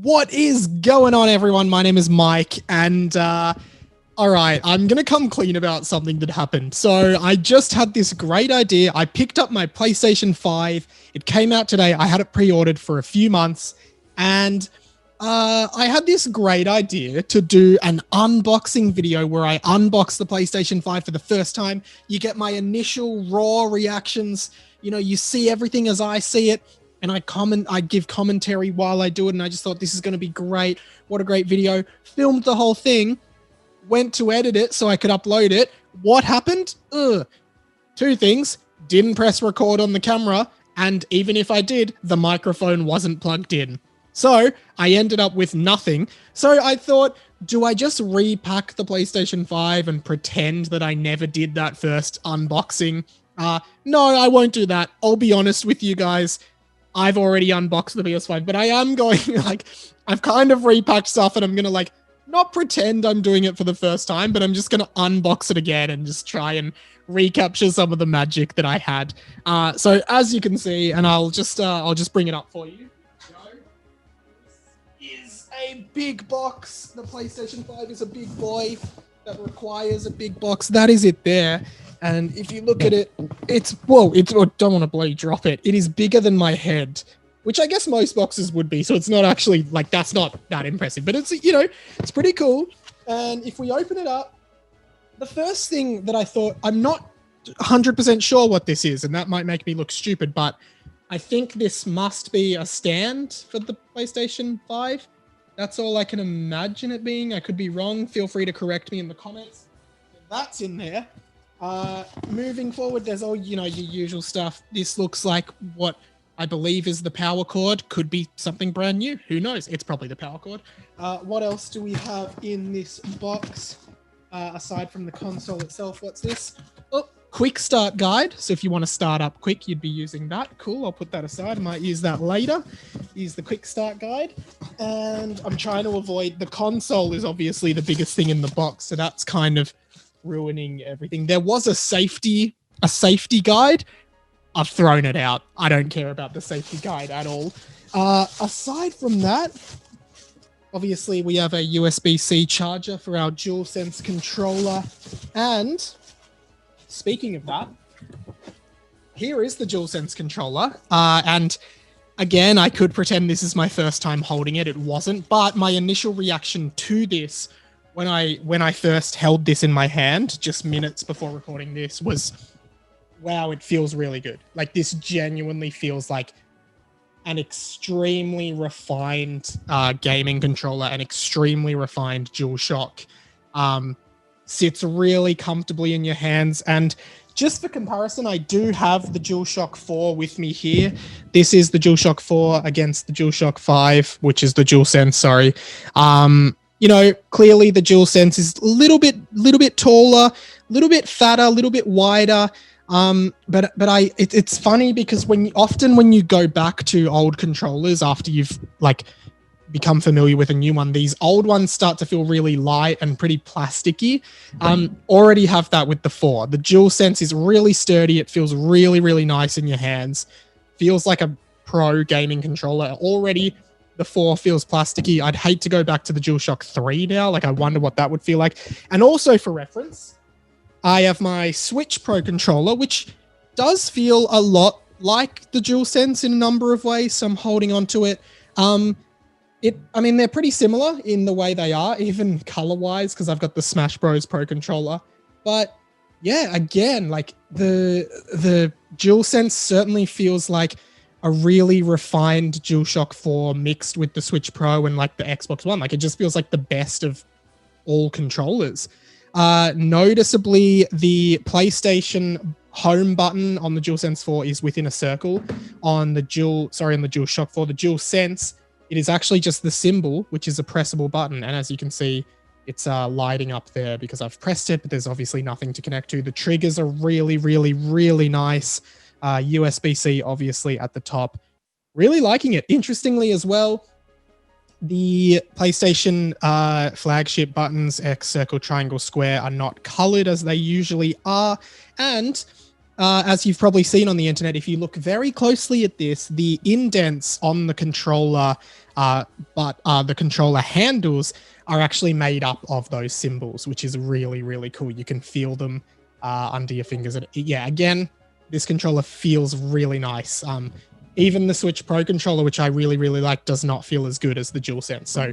What is going on, everyone? My name is Mike, and all right, I'm gonna come clean about something that happened. So I just had this great idea. I picked up my PlayStation 5. It came out today. I had it pre-ordered for a few months, and I had this great idea to do an unboxing video where I unbox the PlayStation 5 for the first time. You get my initial raw reactions. You know, you see everything as I see it. And I give commentary while I do it, and I just thought this is going to be great. What a great video. Filmed the whole thing, went to edit it so I could upload it. What happened? Two things. Didn't press record on the camera, and even if I did, the microphone wasn't plugged in. So I ended up with nothing. So I thought, do I just repack the PlayStation 5 and pretend that I never did that first unboxing? No, I won't do that. I'll be honest with you guys. I've already unboxed the PS5, but I am going, I've kind of repacked stuff, and I'm going to, not pretend I'm doing it for the first time, but I'm just going to unbox it again and just try and recapture some of the magic that I had. So as you can see, and I'll just bring it up for you. This is a big box. The PlayStation 5 is a big boy that requires a big box. That is it there. And if you look at it, I don't want to bloody drop it. It is bigger than my head, which I guess most boxes would be. So it's not actually, that's not that impressive, but it's, it's pretty cool. And if we open it up, the first thing that I thought, I'm not 100% sure what this is, and that might make me look stupid, but I think this must be a stand for the PlayStation 5. That's all I can imagine it being. I could be wrong. Feel free to correct me in the comments. That's in there. Moving forward, there's all, your usual stuff. This looks like what I believe is the power cord. Could be something brand new. Who knows? It's probably the power cord. What else do we have in this box? Aside from the console itself, what's this? Oh, quick start guide. So if you want to start up quick, you'd be using that. Cool. I'll put that aside. I might use that later. Use the quick start guide. And I'm trying to avoid, the console is obviously the biggest thing in the box. So that's kind of ruining everything. There was a safety guide. I've thrown it out. I don't care about the safety guide at all. Aside from that, obviously we have a USB-C charger for our DualSense controller. And speaking of that, here is the DualSense controller. And again, I could pretend this is my first time holding it. It wasn't, but my initial reaction to this when I first held this in my hand, just minutes before recording this, was, wow, it feels really good. This genuinely feels like an extremely refined gaming controller, an extremely refined DualShock. Sits really comfortably in your hands. And just for comparison, I do have the DualShock 4 with me here. This is the DualShock 4 against the DualShock 5, which is the DualSense, sorry. Clearly the DualSense is a little bit taller, a little bit fatter, a little bit wider. But it's funny because when you go back to old controllers after you've become familiar with a new one, these old ones start to feel really light and pretty plasticky. Already have that with the 4. The DualSense is really sturdy. It feels really, really nice in your hands. Feels like a pro gaming controller already. The 4 feels plasticky. I'd hate to go back to the DualShock 3 now. I wonder what that would feel like. And also for reference, I have my Switch Pro controller, which does feel a lot like the DualSense in a number of ways. So I'm holding on to it. They're pretty similar in the way they are, even color-wise, because I've got the Smash Bros. Pro controller. But yeah, again, the DualSense certainly feels like a really refined DualShock 4 mixed with the Switch Pro and the Xbox One. It just feels like the best of all controllers. Noticeably, the PlayStation home button on the DualSense 4 is within a circle. On the DualShock 4, the DualSense, it is actually just the symbol, which is a pressable button. And as you can see, it's lighting up there because I've pressed it, but there's obviously nothing to connect to. The triggers are really, really, really nice. USB-C obviously at the top. Really liking it. Interestingly as well, the PlayStation flagship buttons, X, circle, triangle, square, are not colored as they usually are. And as you've probably seen on the internet, if you look very closely at this, the indents on the controller but the controller handles are actually made up of those symbols, which is really, really cool. You can feel them under your fingers. And yeah, again, this controller feels really nice. Even the Switch Pro controller, which I really, really like, does not feel as good as the DualSense. So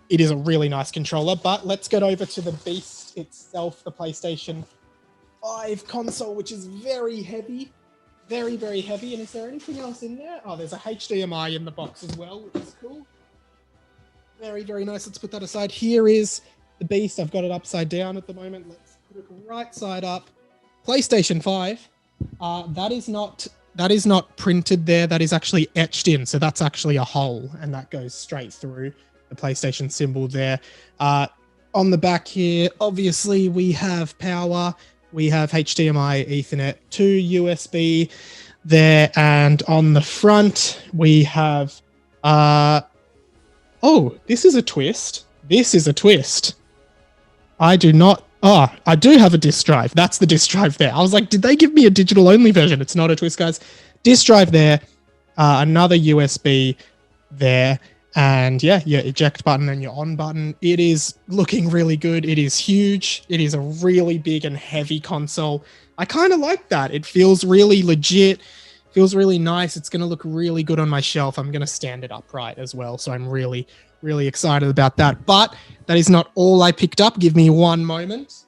it is a really nice controller. But let's get over to the beast itself, the PlayStation 5 console, which is very heavy. Very, very heavy. And is there anything else in there? Oh, there's a HDMI in the box as well, which is cool. Very, very nice. Let's put that aside. Here is the beast. I've got it upside down at the moment. Let's put it right side up. PlayStation 5. That is not printed there. That is actually etched in. So that's actually a hole, and that goes straight through the PlayStation symbol there. On the back here, obviously we have power. We have HDMI, Ethernet, 2 USB there, and on the front we have oh, this is a twist. This is a twist. I do have a disk drive. That's the disk drive there. I was like, did they give me a digital only version? It's not a twist, guys. Disk drive there, another USB there, and yeah, your eject button and your on button. It is looking really good. It is huge. It is a really big and heavy console. I kind of like that. It feels really legit. Feels really nice. It's going to look really good on my shelf. I'm going to stand it upright as well. So I'm really, really excited about that. But that is not all I picked up. Give me one moment.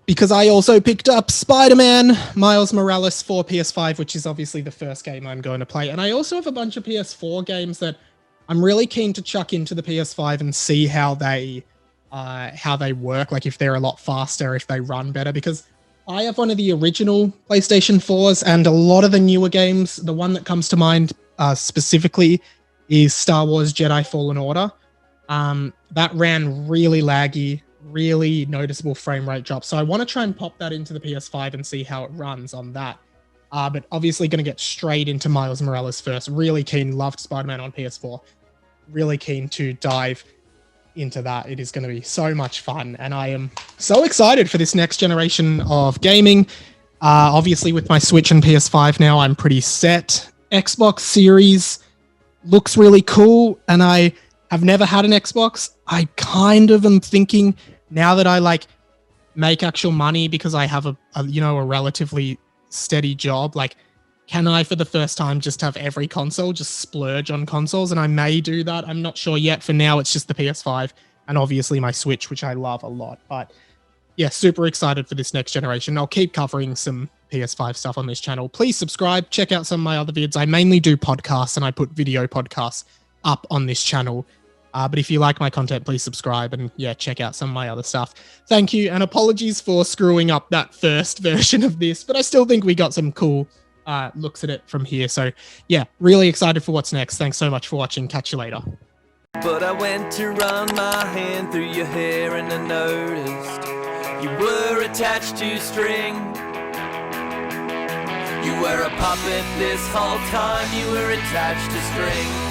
Because I also picked up Spider-Man Miles Morales for PS5, which is obviously the first game I'm going to play. And I also have a bunch of PS4 games that I'm really keen to chuck into the PS5 and see how they work. Like if they're a lot faster, if they run better. Because I have one of the original PlayStation 4s, and a lot of the newer games, the one that comes to mind specifically is Star Wars Jedi Fallen Order. That ran really laggy, really noticeable frame rate drop. So I want to try and pop that into the PS5 and see how it runs on that. But obviously going to get straight into Miles Morales first. Really keen, loved Spider-Man on PS4. Really keen to dive into that. It is going to be so much fun, and I am so excited for this next generation of gaming. Obviously with my Switch and PS5 now, I'm pretty set. Xbox Series looks really cool, and I have never had an Xbox. I kind of am thinking now that I like make actual money because I have a relatively steady job, like can I for the first time just have every console, just splurge on consoles? And I may do that. I'm not sure yet. For now, it's just the PS5 and obviously my Switch, which I love a lot. But yeah, super excited for this next generation. I'll keep covering some PS5 stuff on this channel. Please subscribe. Check out some of my other vids. I mainly do podcasts, and I put video podcasts up on this channel. But if you like my content, please subscribe and yeah, check out some of my other stuff. Thank you, and apologies for screwing up that first version of this, but I still think we got some cool looks at it from here. So yeah, really excited for what's next. Thanks so much for watching. Catch you later. But I went to run my hand through your hair and I noticed you were attached to string. You were a puppet this whole time, you were attached to string.